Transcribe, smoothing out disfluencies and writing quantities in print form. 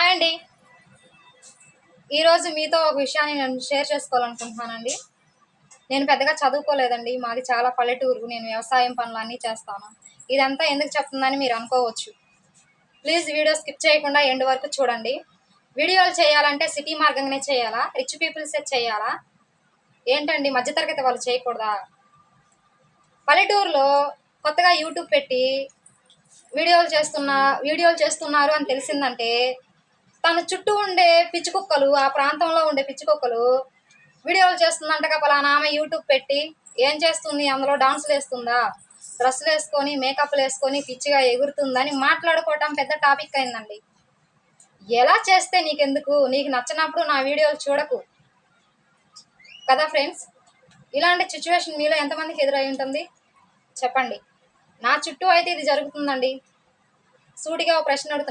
Hi అండి. ఈరోజు మీతో ఒక విషయాన్ని నేను షేర్ చేసుకోవాలనుకుంటున్నానండి. నేను పెద్దగా చదువుకోలేదండి. మాది చాలా పల్లెటూరు. నేను వ్యవసాయం పనులన్నీ చేస్తాను. ఇదంతా ఎందుకు చెప్తుందని మీరు అనుకోవచ్చు. ప్లీజ్ వీడియో స్కిప్ చేయకుండా ఎండ్ వరకు చూడండి. వీడియోలు చేయాలంటే సిటీ మార్గంగానే చేయాలా? రిచ్ పీపుల్సే చేయాలా? ఏంటండి మధ్యతరగతి వాళ్ళు చేయకూడదా? పల్లెటూరులో కొత్తగా యూట్యూబ్ పెట్టి వీడియోలు చేస్తున్నారు అని తెలిసిందంటే తన చుట్టూ ఉండే పిచ్చి కుక్కలు, ఆ ప్రాంతంలో ఉండే పిచ్చి కుక్కలు వీడియోలు చేస్తుందంటగా పలానా ఆమె యూట్యూబ్ పెట్టి ఏం చేస్తుంది, అందులో డాన్సులు వేస్తుందా, డ్రెస్సులు వేసుకొని మేకప్లు వేసుకొని పిచ్చిగా ఎగురుతుందని మాట్లాడుకోవటం పెద్ద టాపిక్ అయిందండి. ఎలా చేస్తే నీకెందుకు? నీకు నచ్చినప్పుడు నా వీడియోలు చూడకు కదా ఫ్రెండ్స్. ఇలాంటి సిచ్యువేషన్ మీలో ఎంతమందికి ఎదురై ఉంటుంది చెప్పండి. నా చుట్టూ అయితే ఇది జరుగుతుందండి. సూటిగా ఒక ప్రశ్న అడుగుతున్నా.